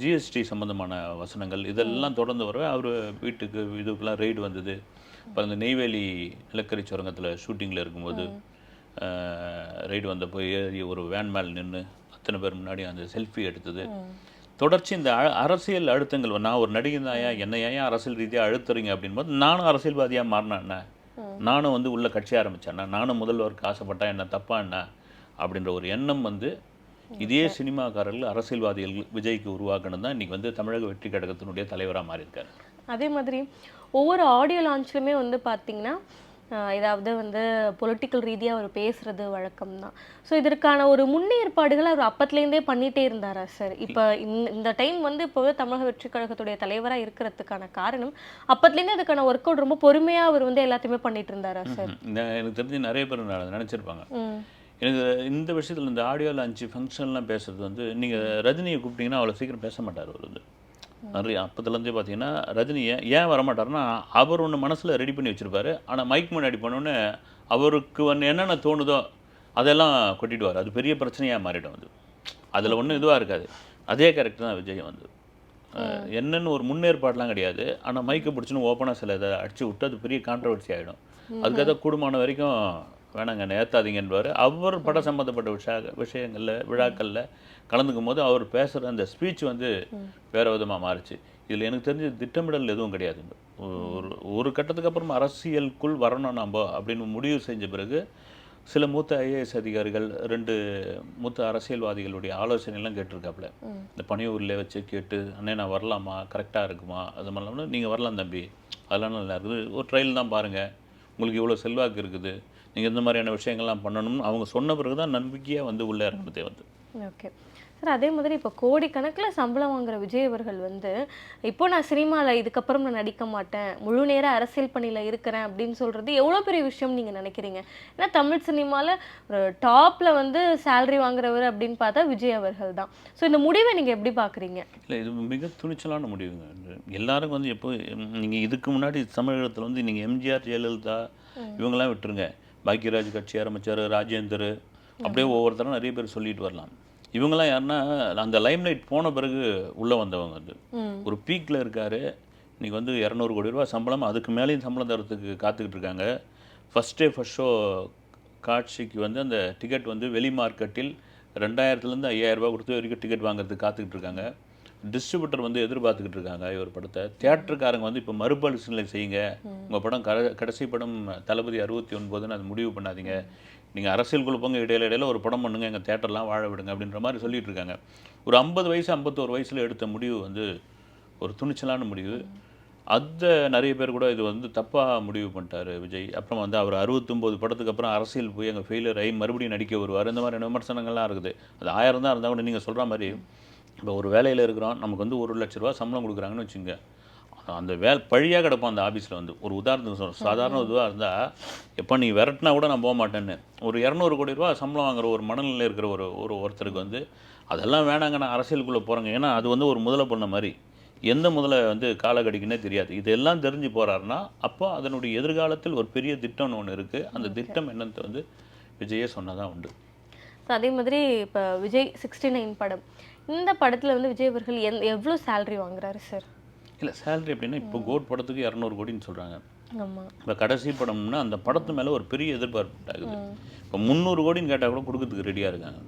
C: ஜிஎஸ்டி சம்மந்தமான வசனங்கள் இதெல்லாம் தொடர்ந்து வரவே அவர் வீட்டுக்கு இதுக்கெல்லாம் ரெய்டு வந்தது. அப்புறம் இந்த நெய்வேலி நிலக்கரி சுரங்கத்தில் ஷூட்டிங்கில் இருக்கும்போது ரைடு வந்தப்போ ஏறி ஒரு வேன் மேல் நின்று இத்தனை பேர் முன்னாடி அந்த செல்ஃபி எடுத்தது. தொடர்ச்சி இந்த அரசியல் அழுத்தங்கள், நான் ஒரு நடிகன் தாயா, என்னை ஏன் அரசியல் ரீதியாக அழுத்துறீங்க அப்படின்போது, நானும் அரசியல்வாதியாக மாறினா என்ன, நானும் வந்து உள்ள கட்சி ஆரம்பித்தேன்னா, நானும் முதல்வருக்கு ஆசைப்பட்டா என்ன, தப்பா என்ன அப்படின்ற ஒரு எண்ணம் வந்து இதே சினிமாக்காரர்கள் அரசியல்வாதிகள் விஜய்க்கு உருவாக்கணும் தான் இன்றைக்கி வந்து தமிழக வெற்றி கழகத்தினுடைய தலைவராக மாறியிருக்காரு.
B: அதே மாதிரி ஒவ்வொரு ஆடியோ லான்ச்லையுமே வந்து பார்த்தீங்கன்னா ஏதாவது வந்து பொலிட்டிக்கல் ரீதியாக அவர் பேசுறது வழக்கம் தான். ஸோ இதற்கான ஒரு முன்னேற்பாடுகள் அவர் அப்பத்துலேருந்தே பண்ணிகிட்டே இருந்தாரா சார்? இப்போ இந்த டைம் வந்து இப்போவே தமிழக வெற்றி கழகத்துடைய தலைவராக இருக்கிறதுக்கான காரணம் அப்பத்துலேருந்தே அதுக்கான ஒர்க் அவுட் ரொம்ப பொறுமையாக அவர் வந்து எல்லாத்தையுமே பண்ணிட்டு இருந்தாரா சார்?
C: எனக்கு தெரிஞ்சு நிறைய பேர் நினச்சிருப்பாங்க. எனக்கு இந்த விஷயத்தில் இந்த ஆடியோ லான்ச் ஃபங்க்ஷன்லாம் பேசுகிறது வந்து, நீங்கள் ரஜினியை கூப்பிட்டீங்கன்னா அவ்வளோ சீக்கிரம் பேச மாட்டார். அவர் வந்து நிறைய அப்பத்துலேருந்தே பார்த்தீங்கன்னா ரஜினியை ஏன் வரமாட்டார்னா, அவர் ஒன்று மனசில் ரெடி பண்ணி வச்சுருப்பாரு. ஆனால் மைக் முன்னாடி போனோன்னே அவருக்கு வந்து என்னென்ன தோணுதோ அதெல்லாம் கொட்டிடுவார். அது பெரிய பிரச்சனையாக மாறிடும். வந்து அதில் ஒன்றும் இதுவாக இருக்காது. அதே கேரக்டர் தான் விஜய் வந்து என்னென்னு ஒரு முன்னேற்பாடெலாம் கிடையாது. ஆனால் மைக்கை பிடிச்சின்னு ஓப்பனாக சில இதை அடிச்சு விட்டு அது பெரிய கான்ட்ரவர்சி ஆகிடும். அதுக்காக கூடுமான வரைக்கும் வேணாங்க நேர்த்தாதீங்கன்றார். அவர் பட சம்மந்தப்பட்ட விஷயங்களில் விழாக்களில் கலந்துக்கும் போது அவர் பேசுகிற அந்த ஸ்பீச் வந்து வேறு விதமாக மாறிச்சு. இதில் எனக்கு தெரிஞ்ச திட்டமிடல் எதுவும் கிடையாது. ஒரு கட்டத்துக்கு அப்புறம் அரசியலுக்குள் வரணும் நம்ம அப்படின்னு முடிவு செஞ்ச பிறகு சில மூத்த ஐஏஎஸ் அதிகாரிகள் 2 மூத்த அரசியல்வாதிகளுடைய ஆலோசனைலாம் கேட்டிருக்காப்புல. இந்த பணியூரில் வச்சு கேட்டு, அண்ணே நான் வரலாமா, கரெக்டாக இருக்குமா, அது மாதிரிலாம் நீங்கள் வரலாம் தம்பி, அதெல்லாம் நல்லா இருக்குது, ஒரு ட்ரையல் தான் பாருங்கள், உங்களுக்கு இவ்வளோ செல்வாக்கு இருக்குது, நீங்கள் இந்த மாதிரியான விஷயங்கள்லாம் பண்ணணும்னு அவங்க சொன்ன பிறகு தான் நம்பிக்கையாக வந்து உள்ளே இறங்கினதே வந்து.
B: Okay sir. அதே மாதிரி இப்போ கோடிக்கணக்கில் சம்பளம் வாங்குற விஜய் அவர்கள் வந்து இப்போ நான் சினிமாவில் இதுக்கப்புறம் நான் நடிக்க மாட்டேன், முழு நேர அரசியல் பணியில் இருக்கிறேன் அப்படின்னு சொல்கிறது எவ்வளோ பெரிய விஷயம் நீங்கள் நினைக்கிறீங்க? ஏன்னா தமிழ் சினிமாவில் ஒரு டாப்பில் வந்து சேலரி வாங்குறவர் அப்படின்னு பார்த்தா விஜய் அவர்கள் தான். ஸோ இந்த முடிவை நீங்கள் எப்படி பார்க்குறீங்க?
C: இல்லை, இது மிக துணிச்சலான முடிவுங்க. எல்லாருக்கும் வந்து எப்போ நீங்கள் இதுக்கு முன்னாடி தமிழகத்தில் வந்து நீங்கள் எம்ஜிஆர், ஜெயலலிதா இவங்கெல்லாம் விட்டுருங்க, பாக்யராஜ் கட்சி ஆரம்பித்தார், ராஜேந்தர், அப்படியே ஒவ்வொருத்தரும் நிறைய பேர் சொல்லிட்டு வரலாம். இவங்கெல்லாம் யாருன்னா அந்த லைம்லைட் போன பிறகு உள்ளே வந்தவங்க வந்து ஒரு பீக்கில் இருக்கார். இன்றைக்கி வந்து 200 கோடி ரூபா சம்பளம், அதுக்கு மேலேயும் சம்பளம் தரத்துக்கு காத்துக்கிட்டு இருக்காங்க. ஃபஸ்ட் ஷோ காட்சிக்கு வந்து அந்த டிக்கெட் வந்து வெளி மார்க்கெட்டில் 2000லேருந்து 5000 ரூபா கொடுத்து வரைக்கும் டிக்கெட் வாங்குறதுக்கு காத்துக்கிட்டு இருக்காங்க. டிஸ்ட்ரிபியூட்டர் வந்து எதிர்பார்த்துக்கிட்டு இருக்காங்க இவர் படத்தை. தியேட்டருக்காரங்க வந்து இப்போ மறுபரிசீலனை செய்யுங்க, உங்கள் படம் கடைசி படம் தளபதி 69ன்னு அது முடிவு பண்ணாதீங்க, நீங்கள் அரசியல் போங்க, இடையில ஒரு படம் பண்ணுங்கள், எங்கள் தேட்டர்லாம் வாழ விடுங்க அப்படின்ற மாதிரி சொல்லிட்டு இருக்காங்க. ஒரு 50 வயசு 51 வயசில் எடுத்த முடிவு வந்து ஒரு துணிச்சலான முடிவு. அதை நிறைய பேர் கூட இது வந்து தப்பாக முடிவு பண்ணிட்டார் விஜய். அப்புறம் வந்து அவர் 69 படத்துக்கு அப்புறம் அரசியல் போய் அங்கே ஃபெயிலியர் ஆகி மறுபடியும் நடிக்க வருவார். இந்த மாதிரி விமர்சனங்கள்லாம் இருக்குது. அது 1000 தான் இருந்தால் கூட நீங்கள் சொல்கிற மாதிரி இப்போ ஒரு வேலையில் இருக்கிறோம், நமக்கு வந்து 1 லட்ச ரூபா சம்பளம் கொடுக்குறாங்கன்னு வச்சுங்க, அந்த பழியாக கிடப்போம் அந்த ஆஃபீஸில் வந்து. ஒரு உதாரணத்துக்கு சொல்கிறேன், சாதாரண இதுவாக இருந்தால் எப்போ நீ விரட்டினா கூட நான் போக மாட்டேன்னு, ஒரு 200 கோடி ரூபா சம்பளம் வாங்குற ஒரு மனநிலையில் இருக்கிற ஒருத்தருக்கு வந்து அதெல்லாம் வேணாங்க, நான் அரசியலுக்குள்ளே போகிறேங்க. ஏன்னா அது வந்து ஒரு முதலை பண்ண மாதிரி, எந்த முதலை வந்து காலை கடிக்குன்னே தெரியாது. இதெல்லாம் தெரிஞ்சு போகிறாருன்னா அப்போ அதனுடைய எதிர்காலத்தில் ஒரு பெரிய திட்டம்னு ஒன்று இருக்குது. அந்த திட்டம் என்னன்னு வந்து விஜயே சொன்னதான் உண்டு.
B: அதே மாதிரி இப்போ விஜய் 69 படம், இந்த படத்தில் வந்து விஜய் அவர்கள் எவ்வளோ சேலரி வாங்குறாரு சார்?
C: இல்லை, சேலரி அப்படின்னா இப்போ கோட் படத்துக்கு 200 கோடின்னு சொல்கிறாங்க.
B: ஆமாம்.
C: இப்போ கடைசி படம்னா அந்த படத்து மேலே ஒரு பெரிய எதிர்பார்ப்பு ஆகுது. இப்போ 300 கோடின்னு கேட்டால் கூட கொடுக்கறதுக்கு ரெடியாக இருக்காங்க,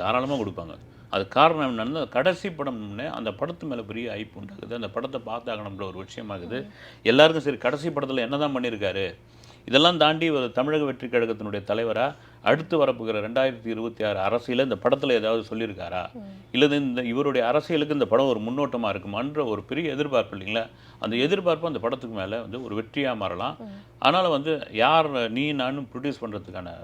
C: தாராளமாக கொடுப்பாங்க. அது காரணம் என்னன்னா, கடைசி படம்னே அந்த படத்து மேலே பெரிய ஐப்பு உண்டாகுது, அந்த படத்தை பார்த்தாகணுன்ற ஒரு விஷயமாகுது எல்லாருக்கும். சரி, கடைசி படத்தில் என்ன தான் பண்ணியிருக்காரு, இதெல்லாம் தாண்டி ஒரு தமிழக வெற்றி கழகத்தினுடைய தலைவராக அடுத்து வரப்போகிற 2026 அரசியலில் இந்த படத்தில் ஏதாவது சொல்லியிருக்காரா, இல்லது இந்த இவருடைய அரசியலுக்கு இந்த படம் ஒரு முன்னோட்டமாக இருக்குமான்ற ஒரு பெரிய எதிர்பார்ப்பு இல்லைங்களா? அந்த எதிர்பார்ப்பு அந்த படத்துக்கு மேலே வந்து ஒரு வெற்றியாக மாறலாம். அதனால் வந்து யார் நீ நானும் ப்ரொடியூஸ் பண்ணுறதுக்கான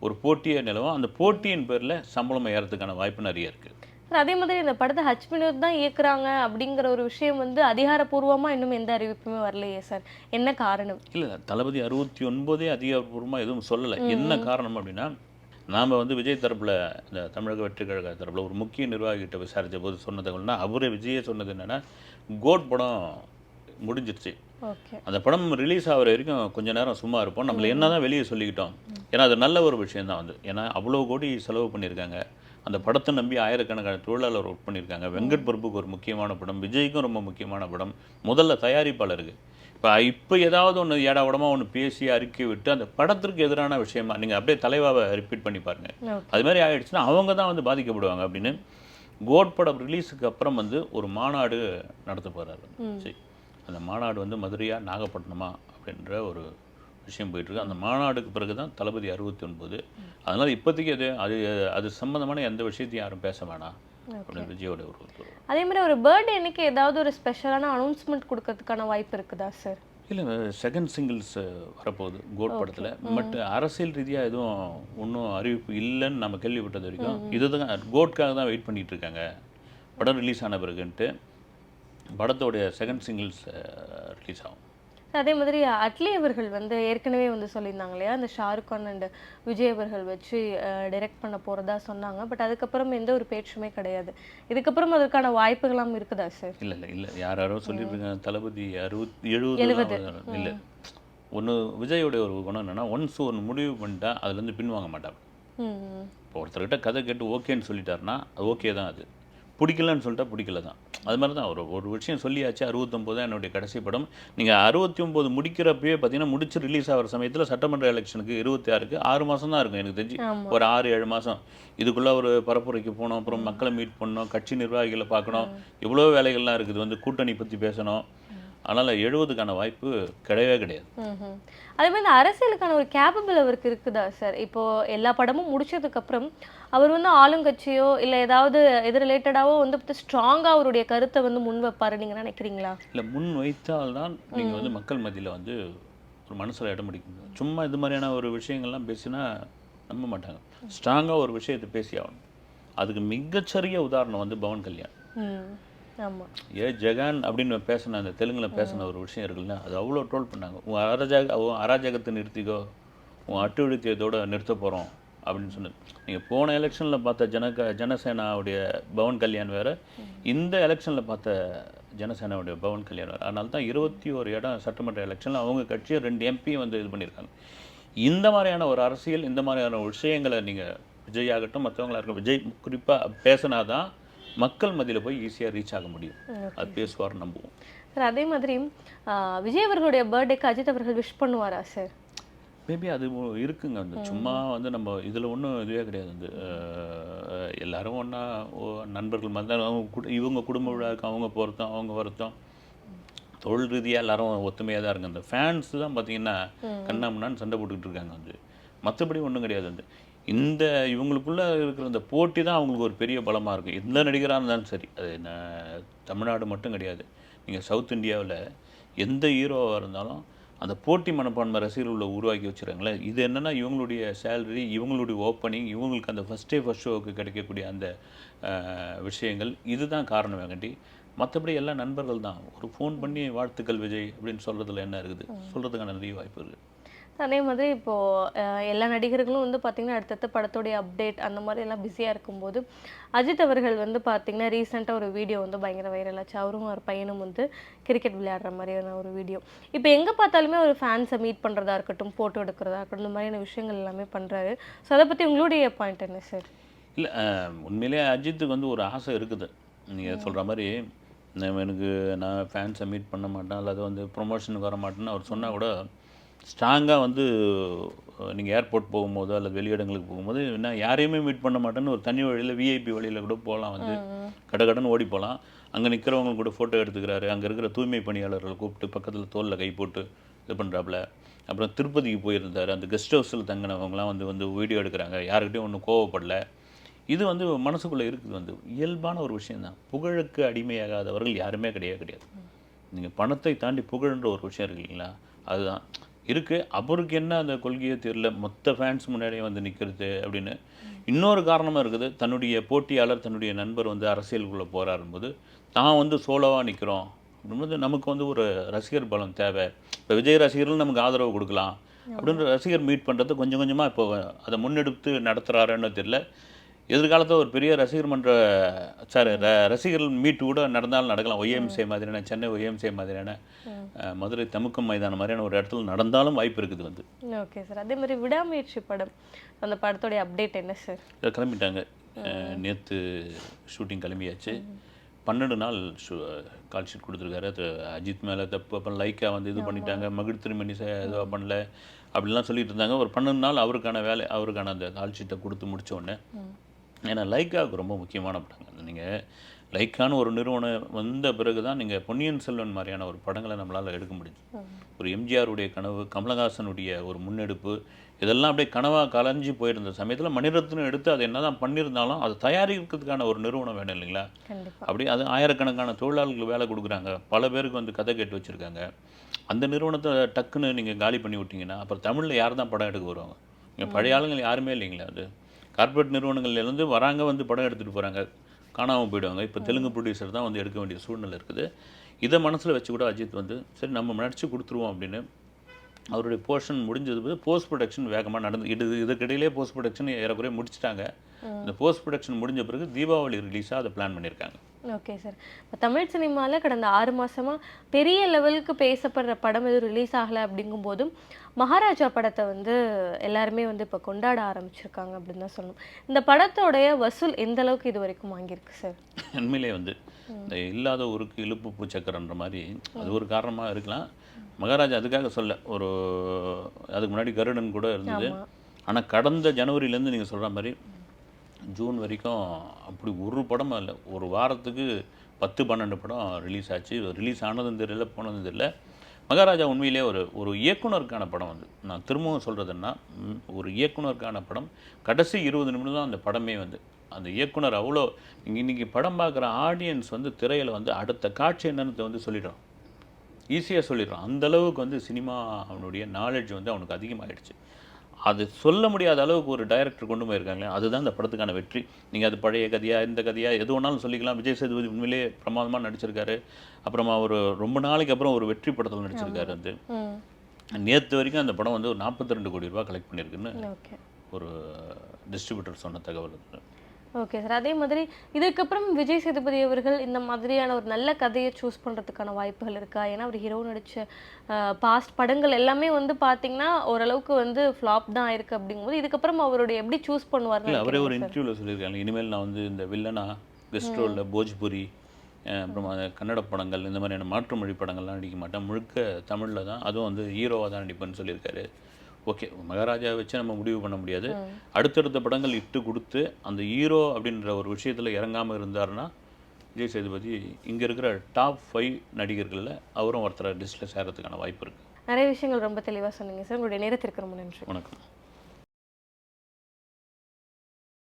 C: ஒரு போட்டியே நிலவும். அந்த போட்டியின் பேரில் சம்பளம் ஏறதுக்கான வாய்ப்பு நிறைய இருக்குது.
B: அதே மாதிரி இந்த படத்தை ஹச் வினோத் தான் இயக்குறாங்க அப்படிங்கிற ஒரு விஷயம் வந்து அதிகாரப்பூர்வமாக இன்னும் எந்த அறிவிப்புமே வரலையே சார், என்ன காரணம்? இல்லை,
C: தளபதி 69 அதிகாரப்பூர்வமாக எதுவும் சொல்லலை. என்ன காரணம் அப்படின்னா, நாம் வந்து விஜய் தரப்பில் இந்த தமிழக வெற்றி கழக தரப்பில் ஒரு முக்கிய நிர்வாகிகிட்ட விசாரித்த போது சொன்னதுன்னா, அவரே விஜயே சொன்னது என்னென்னா, கோட் படம் முடிஞ்சிருச்சு, அந்த படம் ரிலீஸ் ஆகிற வரைக்கும் கொஞ்ச நேரம் சும்மா இருப்போம், நம்மளை என்ன தான் வெளியே சொல்லிக்கிட்டோம். ஏன்னா அது நல்ல ஒரு விஷயந்தான் வந்து. ஏன்னா அவ்வளோ கோடி செலவு பண்ணியிருக்காங்க, அந்த படத்தை நம்பி ஆயிரக்கணக்கான தொழிலாளர் ஒர்க் பண்ணியிருக்காங்க. வெங்கட் பிரபுக்கு ஒரு முக்கியமான படம், விஜய்க்கும் ரொம்ப முக்கியமான படம், முதல்ல தயாரிப்பாளருக்கு. இப்போ ஏதாவது ஒன்று ஏடா உடமா ஒன்று பேசி அறிக்கை விட்டு அந்த படத்திற்கு எதிரான விஷயமா நீங்கள் அப்படியே தலைவாவை ரிப்பீட் பண்ணி பாருங்க. அது மாதிரி ஆயிடுச்சுன்னா அவங்க தான் வந்து பாதிக்கப்படுவாங்க அப்படின்னு கோட் படம் ரிலீஸுக்கு அப்புறம் வந்து ஒரு மாநாடு நடத்த போகிறாரு. சரி, அந்த மாநாடு வந்து மதுரையா நாகப்பட்டினமா அப்படின்ற ஒரு விஷயம் போயிட்டுருக்கு. அந்த மாநாடுக்கு பிறகு தான் தளபதி 69. அதனால் இப்போதைக்கு அது சம்மந்தமான எந்த விஷயத்தையும் யாரும் பேச வேணாம் அப்படின்னு விஜயோட ஒரு
B: அதே மாதிரி ஒரு பர்த்டே அன்னைக்கு ஏதாவது ஒரு ஸ்பெஷலான அனௌன்ஸ்மெண்ட் கொடுக்கறதுக்கான வாய்ப்பு இருக்குதா சார்?
C: இல்லை, செகண்ட் சிங்கிள்ஸ் வரப்போகுது கோட் படத்தில். பட் அரசியல் ரீதியாக எதுவும் ஒன்றும் அறிவிப்பு இல்லைன்னு நம்ம கேள்விப்பட்டது வரைக்கும். இதுதான் கோட்காக தான் வெயிட் பண்ணிகிட்டு இருக்காங்க படம் ரிலீஸ் ஆன பிறகுன்ட்டு. படத்தோடைய செகண்ட் சிங்கிள்ஸ் ரிலீஸ் ஆகும்.
B: அதே மாதிரி அட்லி அவர்கள் வந்து ஏற்கனவே வந்து சொல்லியிருந்தாங்க இல்லையா, அந்த ஷாருக் கான் அண்ட் விஜய் அவர்கள் வச்சு டைரக்ட் பண்ண போகிறதா சொன்னாங்க. பட் அதுக்கப்புறம் எந்த ஒரு பேச்சுமே கிடையாது. இதுக்கப்புறம் அதற்கான வாய்ப்புகள்லாம் இருக்குதா சார்?
C: இல்லை யாரோ சொல்லியிருக்காங்க தளபதி 70 இல்லை. ஒன்று விஜயோடைய ஒரு குணம் என்னென்னா, ஒன்ஸ் ஒரு முடிவு பண்ணிட்டா அதுலேருந்து பின்வாங்க மாட்டாங்க. இப்போ ஒருத்தர்கிட்ட கதை கேட்டு ஓகேன்னு சொல்லிட்டாருன்னா அது ஓகே தான். அது பிடிக்கலன்னு சொல்லிட்டா பிடிக்கல தான். அது மாதிரி தான் ஒரு விஷயம் சொல்லியாச்சு. 69 தான் என்னுடைய கடைசி படம். நீங்கள் 69 முடிக்கிறப்பயே பார்த்தீங்கன்னா முடிச்சு ரிலீஸ் ஆகிற சமயத்தில் சட்டமன்ற எலெக்ஷனுக்கு 26க்கு 6 மாதம் தான் இருக்கும் எனக்கு தெரிஞ்சு. ஒரு 6-7 மாதம் இதுக்குள்ளே ஒரு பரப்புரைக்கு போகணும், அப்புறம் மக்களை மீட் பண்ணணும், கட்சி நிர்வாகிகளை பார்க்கணும், இவ்வளோ வேலைகள்லாம் இருக்குது. வந்து கூட்டணி பற்றி பேசணும். அதனால் 70க்கான வாய்ப்பு கிடையவே கிடையாது.
B: அதே மாதிரி இந்த அரசியலுக்கான ஒரு கேப்பபிள் அவருக்கு இருக்குதா சார்? இப்போது எல்லா படமும் முடிச்சதுக்கப்புறம் அவர் வந்து ஆளுங்கட்சியோ இல்லை ஏதாவது இது ரிலேட்டடாவோ வந்து ஸ்ட்ராங்காக அவருடைய கருத்தை வந்து முன் வைப்பாரு நீங்கள் நினைக்கிறீங்களா?
C: இல்லை, முன் வைத்தால்தான் நீங்கள் வந்து மக்கள் மத்தியில் வந்து ஒரு மனசில் இடம் பிடிக்கணும். சும்மா இது மாதிரியான ஒரு விஷயங்கள்லாம் பேசினா நம்ப மாட்டாங்க. ஸ்ட்ராங்காக ஒரு விஷயத்தை பேசி ஆகணும். அதுக்கு மிகச்சரிய உதாரணம் வந்து பவன் கல்யாண்.
B: ஆமாம்,
C: ஜெகான் அப்படின்னு பேசின அந்த தெலுங்கில் பேசின ஒரு விஷயம் இருக்குல்ல, அது அவ்வளோ ட்ரோல் பண்ணாங்க. உன் அராஜகத்தை நிறுத்திக்கோ, உன் அட்டுழியத்தோடு நிறுத்த போகிறோம் அப்படின்னு சொன்னது. நீங்கள் போன எலெக்ஷனில் பார்த்த ஜனசேனாவுடைய பவன் கல்யாண் வேறு, இந்த எலெக்ஷனில் பார்த்த ஜனசேனாவுடைய பவன் கல்யாண் வேறு. அதனால தான் 21 இடம் சட்டமன்ற எலெக்ஷனில் அவங்க கட்சியை 2 எம்பியும் வந்து இது பண்ணியிருக்காங்க. இந்த மாதிரியான ஒரு அரசியல், இந்த மாதிரியான விஷயங்களை நீங்கள் விஜய் ஆகட்டும் மற்றவங்களா இருக்கட்டும், விஜய் குறிப்பாக பேசினாதான் மக்கள் மத்தியில் போய் ஈஸியாக ரீச் ஆக முடியும். அது பேசுவார், நம்புவோம்
B: சார். அதே மாதிரி விஜய் அவர்களுடைய பர்த்டேக்கு அஜித் அவர்கள் விஷ் பண்ணுவாரா சார்?
C: மேபி அது இருக்குங்க. வந்து சும்மா வந்து நம்ம இதில் ஒன்றும் இதுவே கிடையாது. வந்து எல்லாரும் ஒன்றா நண்பர்கள் மாதிரி தான். இவங்க குடும்ப விழாவுக்கு அவங்க போகிறதும் அவங்க வரத்தும் தொழில் ரீதியாக எல்லாரும் ஒத்துமையாக தான் இருங்க. அந்த ஃபேன்ஸ் தான் பார்த்தீங்கன்னா கண்ணாமண்ணான்னு சண்டை போட்டுக்கிட்டு இருக்காங்க. வந்து மற்றபடி ஒன்றும் கிடையாது. வந்து இந்த இவங்களுக்குள்ளே இருக்கிற அந்த போட்டி தான் அவங்களுக்கு ஒரு பெரிய பலமாக இருக்குது. எந்த நடிகராக இருந்தாலும் சரி, அது தமிழ்நாடு மட்டும் கிடையாது. நீங்கள் சவுத் இந்தியாவில் எந்த ஹீரோவாக இருந்தாலும் அந்த போட்டி மனப்பான்மை ரசிகர்களை உருவாக்கி வச்சுருக்காங்களே. இது என்னென்னா இவங்களுடைய சேலரி, இவங்களுடைய ஓப்பனிங், இவங்களுக்கு அந்த ஃபஸ்ட் ஷோவுக்கு கிடைக்கக்கூடிய அந்த விஷயங்கள், இதுதான் காரணம் வேண்டி. மற்றபடி எல்லாம் நண்பர்கள் தான். ஒரு ஃபோன் பண்ணி வாழ்த்துக்கள் விஜய் அப்படின்னு சொல்கிறதுல என்ன இருக்குது, சொல்கிறதுக்கான நிறைய வாய்ப்பு இருக்குது.
B: அதே மாதிரி இப்போது எல்லா நடிகர்களும் வந்து பார்த்திங்கன்னா அடுத்தடுத்த படத்தோடைய அப்டேட் அந்த மாதிரி எல்லாம் பிஸியாக இருக்கும்போது அஜித் அவர்கள் வந்து பார்த்திங்கன்னா ரீசெண்டாக ஒரு வீடியோ வந்து பயங்கர வைரல் ஆச்சு. அவரும் ஒரு பையனும் வந்து கிரிக்கெட் விளையாடுற மாதிரியான ஒரு வீடியோ. இப்போ எங்கே பார்த்தாலுமே ஒரு ஃபேன்ஸை மீட் பண்ணுறதா இருக்கட்டும், ஃபோட்டோ எடுக்கிறதா இருக்கட்டும், இந்த மாதிரியான விஷயங்கள் எல்லாமே பண்ணுறாரு. ஸோ அதை பற்றி உங்களுடைய பாயிண்ட் என்ன சார்?
C: இல்லை, உண்மையிலேயே அஜித்துக்கு வந்து ஒரு ஆசை இருக்குது. நீங்கள் சொல்கிற மாதிரி நான் ஃபேன்ஸை மீட் பண்ண மாட்டேன், அல்லது வந்து ப்ரொமோஷனுக்கு வர மாட்டேன்னு அவர் சொன்னால் கூட ஸ்ட்ராங்காக வந்து நீங்கள் ஏர்போர்ட் போகும்போது அல்லது வெளியிடங்களுக்கு போகும்போது நான் யாரையுமே மீட் பண்ண மாட்டேன்னு ஒரு தனி வழியில் விஐபி வழியில் கூட போகலாம். வந்து கடகடன்னு ஓடி போகலாம். அங்கே நிற்கிறவங்க கூட ஃபோட்டோ எடுத்துக்கிறாரு. அங்கே இருக்கிற தூய்மை பணியாளர்களை கூப்பிட்டு பக்கத்தில் தோளில் கை போட்டு இது பண்ணுறாப்புல. அப்புறம் திருப்பதிக்கு போயிருந்தார். அந்த கெஸ்ட் ஹவுஸில் தங்கினவங்களாம் வந்து வீடியோ எடுக்கிறாங்க. யாருக்கிட்டையும் ஒன்றும் கோவப்படலை. இது வந்து மனசுக்குள்ளே இருக்குது. வந்து இயல்பான ஒரு விஷயந்தான். புகழுக்கு அடிமையாகாதவர்கள் யாருமே கிடையாது. நீங்கள் பணத்தை தாண்டி புகழ்ன்ற ஒரு விஷயம் இருக்கு இல்லைங்களா, அதுதான் இருக்குது. அவருக்கு என்ன அந்த கொள்கையே தெரியல, மொத்த ஃபேன்ஸ் முன்னாடியே வந்து நிற்கிறது அப்படின்னு. இன்னொரு காரணமாக இருக்குது, தன்னுடைய போட்டியாளர் தன்னுடைய நண்பர் வந்து அரசியலுக்குள்ளே போகிறாரும்போது தான் வந்து சோலோவாக நிற்கிறோம் அப்படின்போது நமக்கு வந்து ஒரு ரசிகர் பலம் தேவை. இப்போ விஜய் ரசிகர்கள் நமக்கு ஆதரவு கொடுக்கலாம் அப்படின்ற ரசிகர் மீட் பண்ணுறது கொஞ்சம் கொஞ்சமாக இப்போ அதை முன்னெடுத்து நடத்துகிறாருன்னு தெரியல. எதிர்காலத்தில் ஒரு பெரிய ரசிகர் மன்ற ரசிகர்கள் மீட்டு கூட நடந்தாலும் நடக்கலாம். ஒய்எம்சிஏ மாதிரியான, சென்னை ஒய்எம்சிஏ மாதிரியான, மதுரை தமுக்கம் மைதானம் மாதிரியான ஒரு இடத்துல நடந்தாலும் வாய்ப்பு இருக்குது. வந்து
B: ஓகே சார். அதே மாதிரி விடாமுயற்சி படம், அந்த படத்தோடைய அப்டேட் என்ன சார்?
C: கிளம்பிட்டாங்க. நேற்று ஷூட்டிங் கிளம்பியாச்சு. 12 நாள் கால் ஷீட் கொடுத்துருக்காரு. அது அஜித் மேலே தப்பு, அப்புறம் லைக்கா வந்து இது பண்ணிட்டாங்க, மகிழ் திருமணி எதுவாக பண்ணல அப்படிலாம் சொல்லிட்டு இருந்தாங்க. ஒரு 12 நாள் அவருக்கான அந்த கால் ஷீட்டை கொடுத்து முடிச்ச உடனே, ஏன்னா லைக்காவுக்கு ரொம்ப முக்கியமான படங்கள். நீங்கள் லைக்கான ஒரு நிறுவனம் வந்த பிறகு தான் நீங்கள் பொன்னியின் செல்வன் மாதிரியான ஒரு படங்களை நம்மளால் எடுக்க முடியுது. ஒரு எம்ஜிஆருடைய கனவு, கமலஹாசனுடைய ஒரு முன்னெடுப்பு, இதெல்லாம் அப்படியே கனவாக கலைஞ்சி போயிருந்த சமயத்தில் மணிரத்னம் எடுத்து அதை என்ன தான் பண்ணியிருந்தாலும் அதை தயாரிக்கிறதுக்கான ஒரு நிறுவனம் வேணும் இல்லைங்களா? அப்படி அது ஆயிரக்கணக்கான தொழிலாளர்களுக்கு வேலை கொடுக்குறாங்க, பல பேருக்கு வந்து கதை கேட்டு வச்சுருக்காங்க. அந்த நிறுவனத்தை டக்குன்னு நீங்கள் காலி பண்ணி விட்டிங்கன்னா அப்புறம் தமிழில் யார் தான் படம் எடுக்க வருவாங்க? இங்கே பழைய ஆளுங்கள் யாருமே இல்லைங்களா? அது கார்ப்பரேட் நிறுவனங்கள்லேருந்து வராங்க, வந்து படம் எடுத்துகிட்டு போகிறாங்க, காணாமல் போயிடுவாங்க. இப்போ தெலுங்கு ப்ரொடியூசர் தான் வந்து எடுக்க வேண்டிய சூழ்நிலை இருக்குது. இதை மனசில் வச்சு கூட அஜித் வந்து சரி நம்ம நடிச்சு கொடுத்துருவோம் அப்படின்னு அவருடைய போர்ஷன் முடிஞ்சது. போஸ்ட் ப்ரொடக்ஷன் வேகமாக நடந்து இதுக்கிடையிலே போஸ்ட் ப்ரொடக்ஷன் ஏறக்குறைய முடிச்சிட்டாங்க. இந்த போஸ்ட் ப்ரொடக்ஷன் முடிஞ்ச பிறகு தீபாவளி ரிலீஸாக அதை பிளான் பண்ணியிருக்காங்க.
B: Okay sir. இப்போ தமிழ் சினிமாவில் கடந்த 6 மாதமாக பெரிய லெவலுக்கு பேசப்படுற படம் எதுவும் ரிலீஸ் ஆகலை அப்படிங்கும்போதும் மகாராஜா படத்தை வந்து எல்லாருமே வந்து இப்போ கொண்டாட ஆரம்பிச்சிருக்காங்க அப்படின்னு தான் சொல்லணும். இந்த படத்தோடைய வசூல் எந்த அளவுக்கு இது வரைக்கும் வாங்கியிருக்கு சார்?
C: உண்மையிலே வந்து இந்த இல்லாத ஊருக்கு இழுப்பு பூச்சக்கரன்ற மாதிரி அது ஒரு காரணமாக இருக்கலாம். மகாராஜா அதுக்காக சொல்ல, அதுக்கு முன்னாடி கருடன் கூட இருந்தது. ஆனால் கடந்த ஜனவரியிலேருந்து நீங்கள் சொல்கிற மாதிரி ஜூன் வரைக்கும் அப்படி ஒரு படம் இல்லை, ஒரு வாரத்துக்கு 10-12 படம் ரிலீஸ் ஆச்சு. ரிலீஸ் ஆனதும் தெரியல, போனதும் தெரியல. மகாராஜா உண்மையிலே ஒரு இயக்குனருக்கான படம் வந்து, நான் திரும்பவும் சொல்கிறதுன்னா ஒரு இயக்குனருக்கான படம். கடைசி 20 நிமிடம் தான் அந்த படமே வந்து. அந்த இயக்குனர் அவ்வளோ இன்றைக்கி படம் பார்க்குற ஆடியன்ஸ் வந்து திரையில் வந்து அடுத்த காட்சி என்னன்னு வந்து சொல்லிடுறான், ஈஸியாக சொல்லிடுறான். அந்தளவுக்கு வந்து சினிமா அவனுடைய நாலேஜ் வந்து அவனுக்கு அதிகமாகிடுச்சு. அது சொல்ல முடியாத அளவுக்கு ஒரு டைரக்டர் கொண்டு போயிருக்காங்களே, அதுதான் இந்த படத்துக்கான வெற்றி. நீங்கள் அது பழைய கதையாக இந்த கதையாக எது வேணாலும் சொல்லிக்கலாம். விஜய் சேதுபதி உண்மையிலே பிரமாதமாக நடிச்சிருக்காரு. அப்புறமா ஒரு ரொம்ப நாளைக்கு அப்புறம் ஒரு வெற்றி படத்தில் நடிச்சிருக்காரு. வந்து நேற்று வரைக்கும் அந்த படம் வந்து ஒரு 42 கோடி ரூபா கலெக்ட் பண்ணியிருக்குன்னு ஒரு டிஸ்ட்ரிபியூட்டர் சொன்ன தகவல் இருக்குது.
B: Okay sir. அதே மாதிரி இதுக்கப்புறம் விஜய் சேதுபதி அவர்கள் இந்த மாதிரியான ஒரு நல்ல கதையை சூஸ் பண்ணுறதுக்கான வாய்ப்புகள் இருக்கா? ஏன்னா அவர் ஹீரோ நடித்த பாஸ்ட் படங்கள் எல்லாமே வந்து பார்த்தீங்கன்னா ஓரளவுக்கு வந்து ஃப்ளாப் தான் ஆயிருக்கு. அப்படிங்கும்போது இதுக்கப்புறம் அவருடைய எப்படி சூஸ் பண்ணுவார்?
C: அவரே ஒரு இன்டர்வியூவில் சொல்லியிருக்காங்க, இனிமேல் நான் வந்து இந்த வில்லனா கெஸ்ட் ரோலில் போஜ்புரி அப்புறமா கன்னட படங்கள் இந்த மாதிரியான மாற்று மொழி படங்கள்லாம் நடிக்க மாட்டேன், முழுக்க தமிழில் தான், அதுவும் வந்து ஹீரோவாக தான் நடிப்பேன்னு சொல்லியிருக்காரு. ஓகே, மகாராஜாவை வச்சு நம்ம முடிவு பண்ண முடியாது. அடுத்தடுத்த படங்கள் இட்டு கொடுத்து அந்த ஹீரோ அப்படின்ற ஒரு விஷயத்தில் இறங்காமல் இருந்தாருன்னா விஜய் சேதுபதி இங்கே இருக்கிற டாப் 5 நடிகர்களில் அவரும் ஒருத்தர் லிஸ்ட்டில் சேரத்துக்கான வாய்ப்பு இருக்குது.
B: நிறைய விஷயங்கள் ரொம்ப தெளிவாக சொன்னீங்க சார். உங்களுடைய நேரத்திற்கு ரொம்ப நன்றி.
C: வணக்கம்.